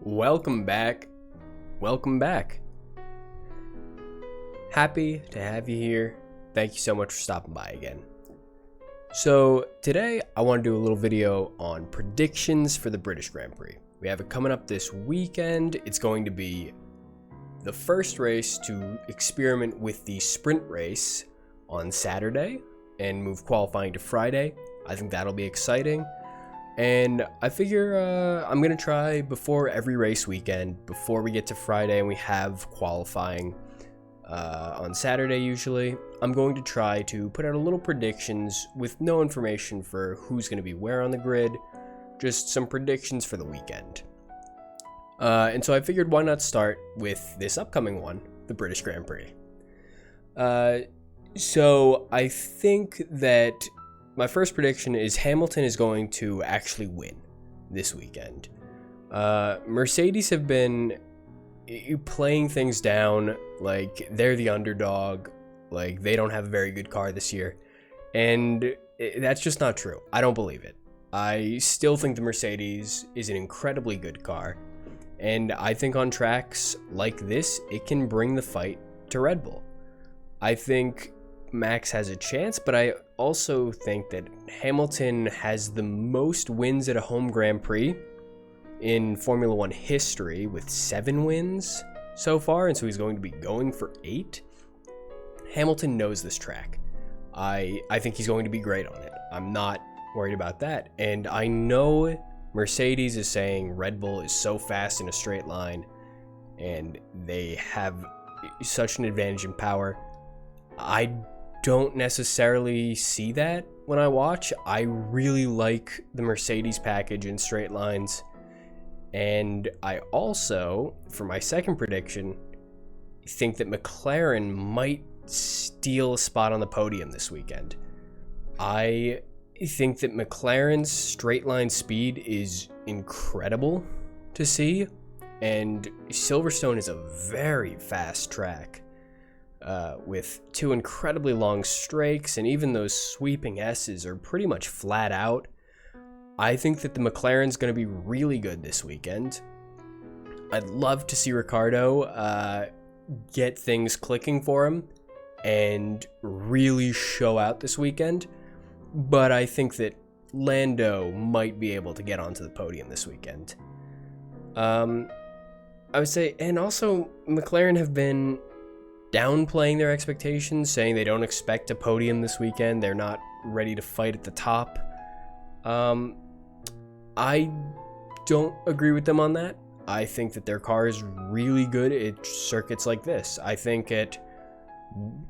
Welcome back. Welcome back. Happy to have you here. Thank you so much for stopping by again. So today I want to do a little video on predictions for the British Grand Prix. We have it coming up this weekend. It's going to be the first race to experiment with the sprint race on Saturday and move qualifying to Friday. I think that'll be exciting. And I figure I'm going to try before every race weekend, before we get to Friday and we have qualifying on Saturday usually, I'm going to try to put out a little predictions with no information for who's going to be where on the grid, just some predictions for the weekend. And so I figured why not start with this upcoming one, the British Grand Prix. So I think that my first prediction is Hamilton is going to actually win this weekend. Mercedes have been playing things down like they're the underdog, like they don't have a very good car this year, and that's just not true. I don't believe it. I still think the Mercedes is an incredibly good car, and I think on tracks like this, it can bring the fight to Red Bull. I think Max has a chance, but I also think that Hamilton has the most wins at a home Grand Prix in Formula One history with 7 wins so far, and so he's going to be going for 8. Hamilton knows this track. I think he's going to be great on it. I'm not worried about that, and I know Mercedes is saying Red Bull is so fast in a straight line and they have such an advantage in power. I don't necessarily see that when I watch. I really like the Mercedes package in straight lines. And I also, for my second prediction, think that McLaren might steal a spot on the podium this weekend. I think that McLaren's straight line speed is incredible to see, and Silverstone is a very fast track. With 2 incredibly long straights, and even those sweeping S's are pretty much flat out. I think that the McLaren's going to be really good this weekend. I'd love to see Ricciardo get things clicking for him and really show out this weekend, but I think that Lando might be able to get onto the podium this weekend. I would say, and also McLaren have been downplaying their expectations, saying they don't expect a podium this weekend. They're not ready to fight at the top. I don't agree with them on that. I think that their car is really good at circuits like this. I think at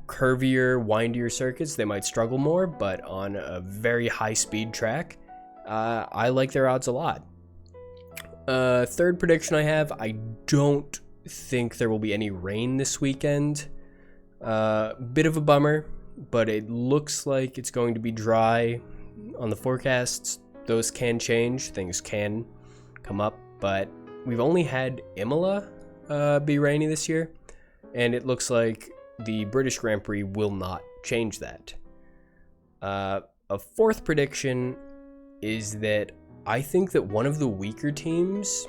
curvier, windier circuits, they might struggle more, but on a very high-speed track, I like their odds a lot. Third prediction I have, I don't think there will be any rain this weekend. Bit of a bummer, but it looks like it's going to be dry on the forecasts. Those can change, things can come up, but we've only had Imola be rainy this year, and it looks like the British Grand Prix will not change that. A fourth prediction is that I think that one of the weaker teams,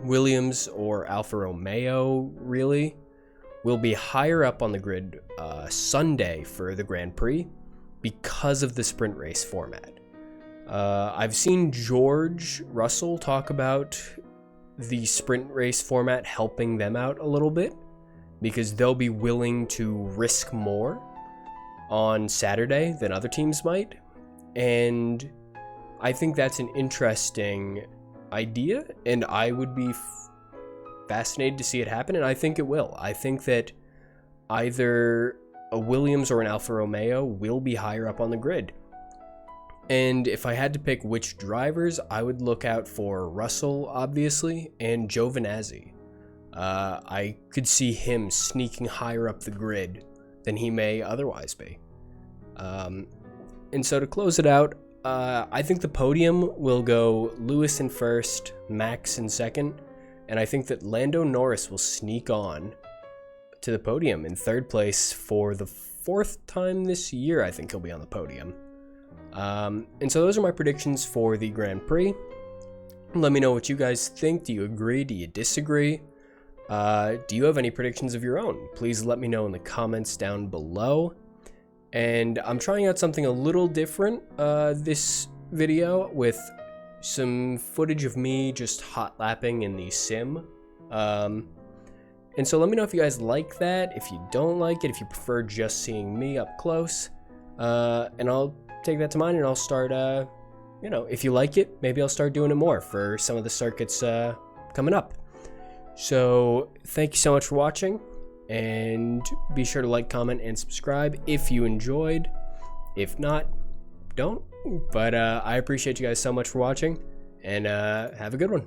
Williams or Alfa Romeo, really, will be higher up on the grid Sunday for the Grand Prix because of the sprint race format. I've seen George Russell talk about the sprint race format helping them out a little bit because they'll be willing to risk more on Saturday than other teams might. And I think that's an interesting idea, and I would be fascinated to see it happen, and I think it will. I think that either a Williams or an Alfa Romeo will be higher up on the grid. And if I had to pick which drivers, I would look out for Russell, obviously, and Giovinazzi. I could see him sneaking higher up the grid than he may otherwise be. And so to close it out, I think the podium will go Lewis in first, Max in second, and I think that Lando Norris will sneak on to the podium in third place for the 4th time this year. I think he'll be on the podium. And so those are my predictions for the Grand Prix. Let me know what you guys think. Do you agree? Do you disagree? Do you have any predictions of your own? Please let me know in the comments down below. And I'm trying out something a little different this video with some footage of me just hot lapping in the sim. And so let me know if you guys like that, if you don't like it, if you prefer just seeing me up close. And I'll take that to mind and I'll start, you know, if you like it, maybe I'll start doing it more for some of the circuits coming up. So thank you so much for watching, and be sure to like, comment, and subscribe if you enjoyed. If not, don't. But I appreciate you guys so much for watching, and have a good one.